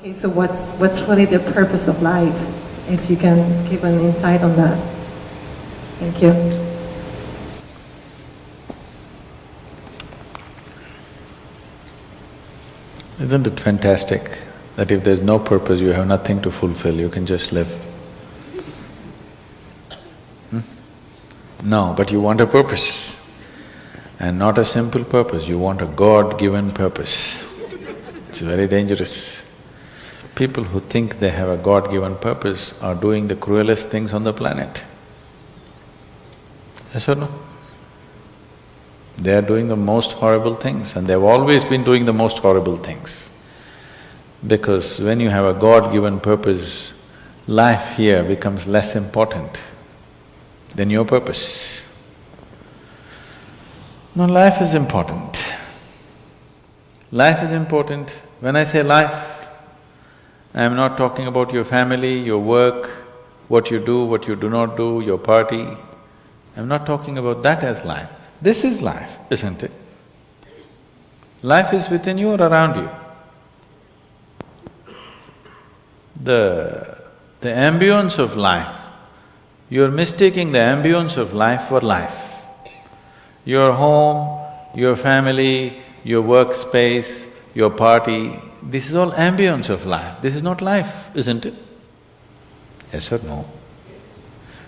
Okay, so what's really the purpose of life? If you can give an insight on that. Thank you. Isn't it fantastic that if there's no purpose, you have nothing to fulfill, you can just live? No, but you want a purpose. And not a simple purpose, you want a God-given purpose. It's very dangerous. People who think they have a God-given purpose are doing the cruelest things on the planet. Yes or no? They are doing the most horrible things, and they've always been doing the most horrible things. Because when you have a God-given purpose, life here becomes less important than your purpose. No, life is important. Life is important. When I say life, I am not talking about your family, your work, what you do not do, your party. I'm not talking about that as life. This is life, isn't it? Life is within you or around you. The ambience of life, you're mistaking the ambience of life for life. Your home, your family, your workspace, your party, this is all ambience of life. This is not life, isn't it? Yes or no?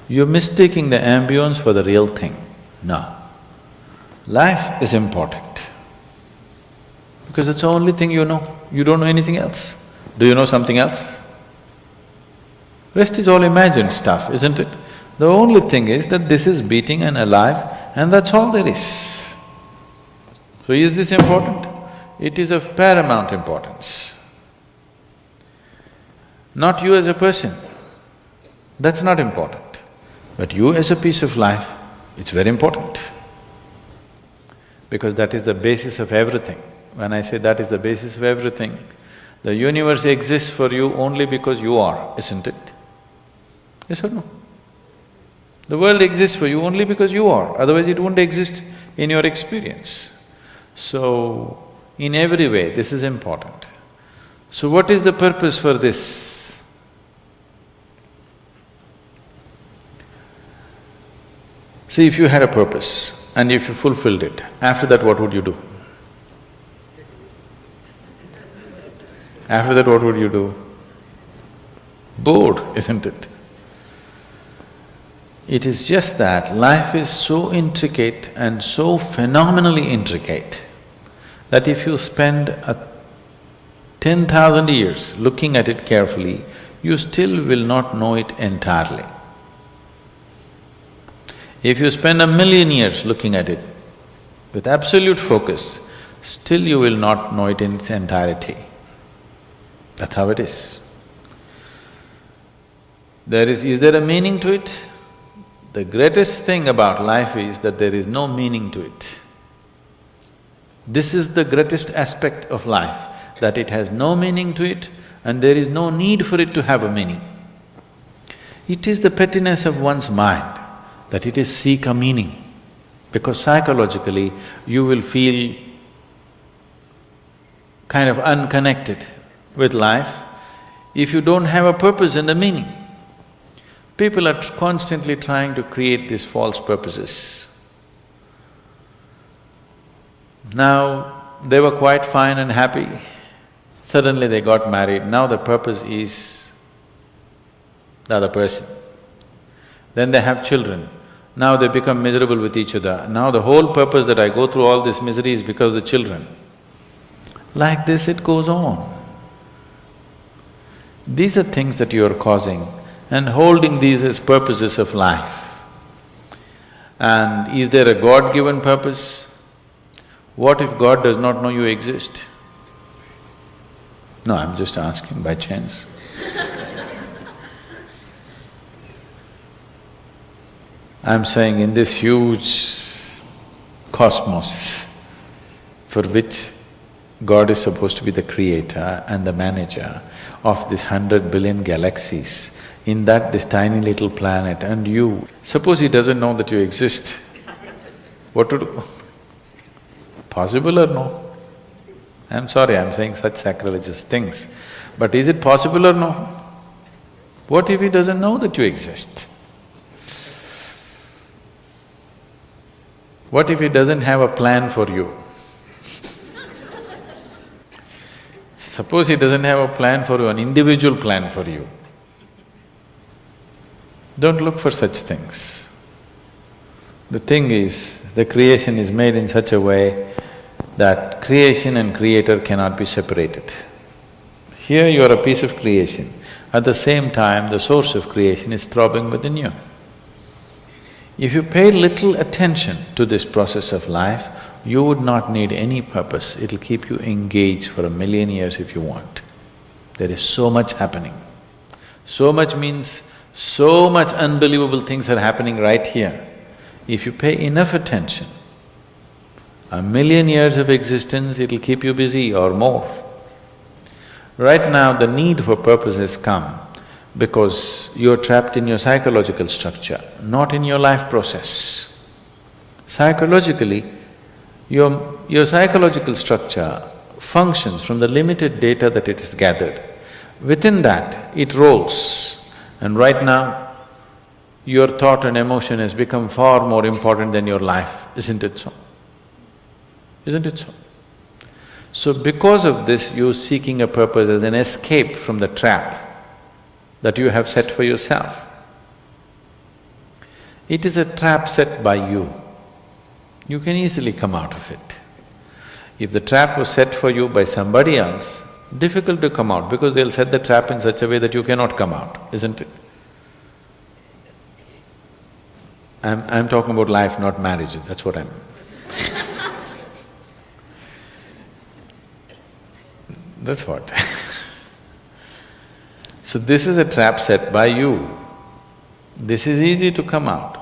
You're mistaking the ambience for the real thing. No. Life is important because it's the only thing you know. You don't know anything else. Do you know something else? Rest is all imagined stuff, isn't it? The only thing is that this is beating and alive, and that's all there is. So is this important? It is of paramount importance. Not you as a person, that's not important. But you as a piece of life, it's very important. Because that is the basis of everything. When I say that is the basis of everything, the universe exists for you only because you are, isn't it? Yes or no? The world exists for you only because you are, otherwise it wouldn't exist in your experience. So, in every way, this is important. So what is the purpose for this? See, if you had a purpose and if you fulfilled it, after that what would you do? After that what would you do? Bored, isn't it? It is just that life is so intricate and so phenomenally intricate that if you spend 10,000 years looking at it carefully, you still will not know it entirely. If you spend 1,000,000 years looking at it with absolute focus, still you will not know it in its entirety. That's how it is. Is there a meaning to it? The greatest thing about life is that there is no meaning to it. This is the greatest aspect of life, that it has no meaning to it and there is no need for it to have a meaning. It is the pettiness of one's mind that it is seek a meaning, because psychologically you will feel kind of unconnected with life if you don't have a purpose and a meaning. People are constantly trying to create these false purposes. Now, they were quite fine and happy, suddenly they got married, now the purpose is the other person. Then they have children, now they become miserable with each other, now the whole purpose that I go through all this misery is because of the children. Like this it goes on. These are things that you are causing and holding these as purposes of life. And is there a God-given purpose? What if God does not know you exist? No, I'm just asking by chance. I'm saying in this huge cosmos for which God is supposed to be the creator and the manager of this 100 billion galaxies, in that this tiny little planet and you, suppose he doesn't know that you exist, what to do? Possible or no? I'm sorry, I'm saying such sacrilegious things. But is it possible or no? What if he doesn't know that you exist? What if he doesn't have a plan for you? Suppose he doesn't have a plan for you, an individual plan for you. Don't look for such things. The thing is, the creation is made in such a way that creation and creator cannot be separated. Here you are a piece of creation, at the same time the source of creation is throbbing within you. If you pay little attention to this process of life, you would not need any purpose, it'll keep you engaged for 1,000,000 years if you want. There is so much happening. So much means so much unbelievable things are happening right here. If you pay enough attention, 1,000,000 years of existence, it'll keep you busy or more. Right now, the need for purpose has come because you're trapped in your psychological structure, not in your life process. Psychologically, your psychological structure functions from the limited data that it has gathered. Within that, it rolls. And right now, your thought and emotion has become far more important than your life, isn't it so? Isn't it so? So because of this, you're seeking a purpose as an escape from the trap that you have set for yourself. It is a trap set by you. You can easily come out of it. If the trap was set for you by somebody else, difficult to come out because they'll set the trap in such a way that you cannot come out, isn't it? I'm talking about life, not marriage, that's what I'm… That's what. So this is a trap set by you. This is easy to come out,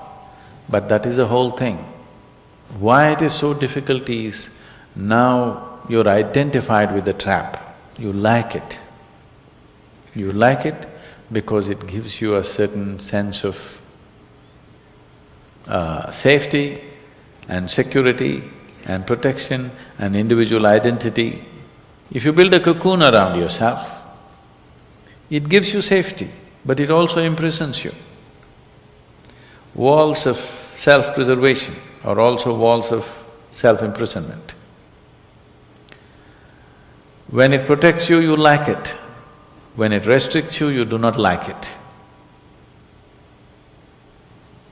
but that is the whole thing. Why it is so difficult is, now you're identified with the trap, you like it. You like it because it gives you a certain sense of safety and security and protection and individual identity. If you build a cocoon around yourself, it gives you safety, but it also imprisons you. Walls of self-preservation are also walls of self-imprisonment. When it protects you, you like it. When it restricts you, you do not like it.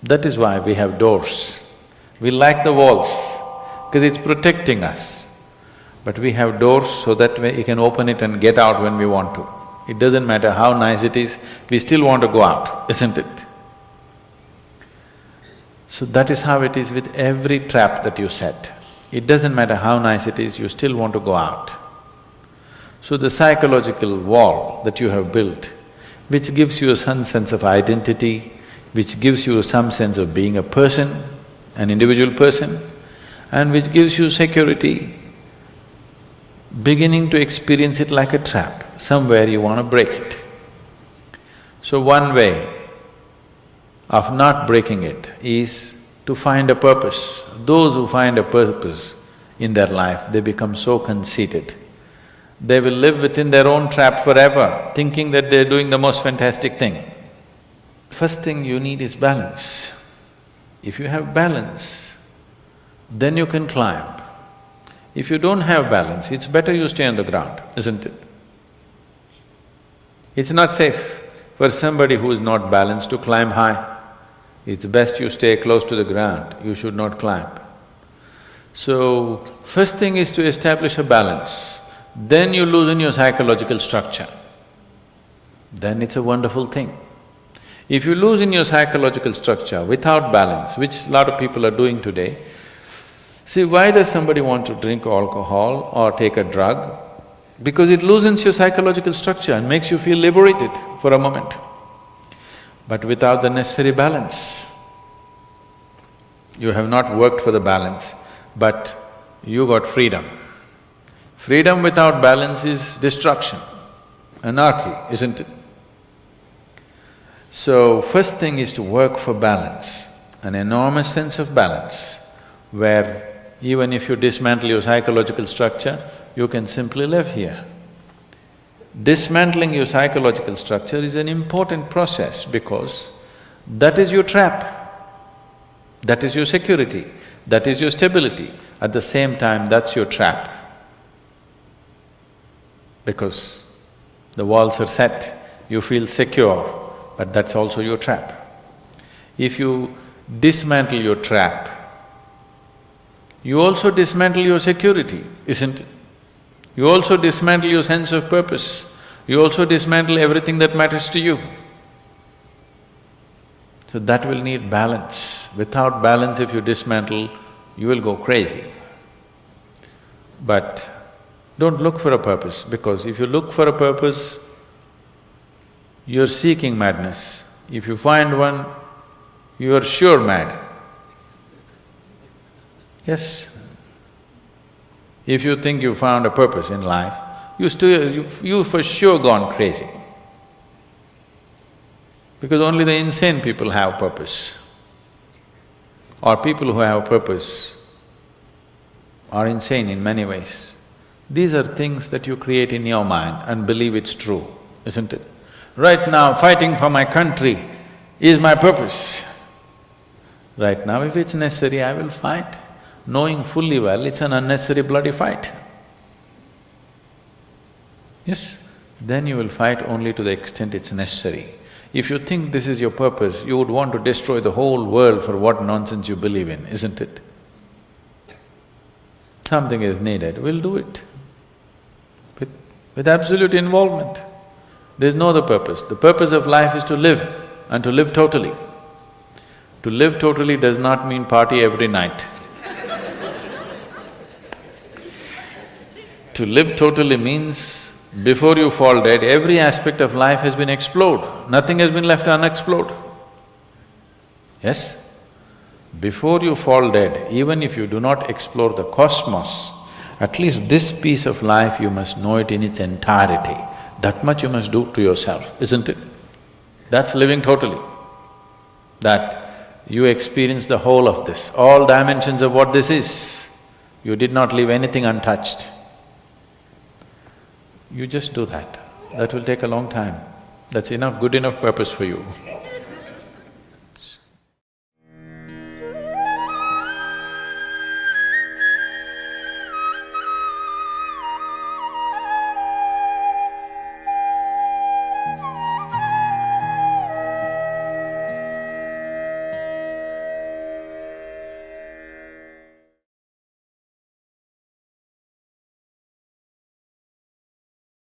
That is why we have doors. We like the walls, because it's protecting us. But we have doors so that we can open it and get out when we want to. It doesn't matter how nice it is, we still want to go out, isn't it? So that is how it is with every trap that you set. It doesn't matter how nice it is, you still want to go out. So the psychological wall that you have built, which gives you some sense of identity, which gives you some sense of being a person, an individual person, and which gives you security, beginning to experience it like a trap, somewhere you want to break it. So one way of not breaking it is to find a purpose. Those who find a purpose in their life, they become so conceited. They will live within their own trap forever, thinking that they're doing the most fantastic thing. First thing you need is balance. If you have balance, then you can climb. If you don't have balance, it's better you stay on the ground, isn't it? It's not safe for somebody who is not balanced to climb high. It's best you stay close to the ground, you should not climb. So, first thing is to establish a balance, then you loosen your psychological structure. Then it's a wonderful thing. If you loosen your psychological structure without balance, which a lot of people are doing today, see, why does somebody want to drink alcohol or take a drug? Because it loosens your psychological structure and makes you feel liberated for a moment. But without the necessary balance, you have not worked for the balance, but you got freedom. Freedom without balance is destruction, anarchy, isn't it? So, first thing is to work for balance, an enormous sense of balance, where even if you dismantle your psychological structure, you can simply live here. dismantling your psychological structure is an important process because that is your trap. That is your security, that is your stability. At the same time, that's your trap. Because the walls are set, you feel secure, but that's also your trap. If you dismantle your trap, you also dismantle your security, isn't it? You also dismantle your sense of purpose, you also dismantle everything that matters to you. So that will need balance. Without balance, if you dismantle, you will go crazy. But don't look for a purpose, because if you look for a purpose, you're seeking madness. If you find one, you are sure mad. Yes. If you think you found a purpose in life, you for sure gone crazy. Because only the insane people have purpose. Or people who have purpose are insane in many ways. These are things that you create in your mind and believe it's true, isn't it? Right now, fighting for my country is my purpose. Right now, if it's necessary, I will fight, knowing fully well it's an unnecessary bloody fight. Yes? Then you will fight only to the extent it's necessary. If you think this is your purpose, you would want to destroy the whole world for what nonsense you believe in, isn't it? Something is needed, we'll do it. With absolute involvement. There's no other purpose. The purpose of life is to live, and to live totally. To live totally does not mean party every night. To live totally means before you fall dead, every aspect of life has been explored, nothing has been left unexplored. Yes? Before you fall dead, even if you do not explore the cosmos, at least this piece of life you must know it in its entirety. That much you must do to yourself, isn't it? That's living totally. That you experience the whole of this, all dimensions of what this is. You did not leave anything untouched. You just do that. That will take a long time. That's enough, good enough purpose for you.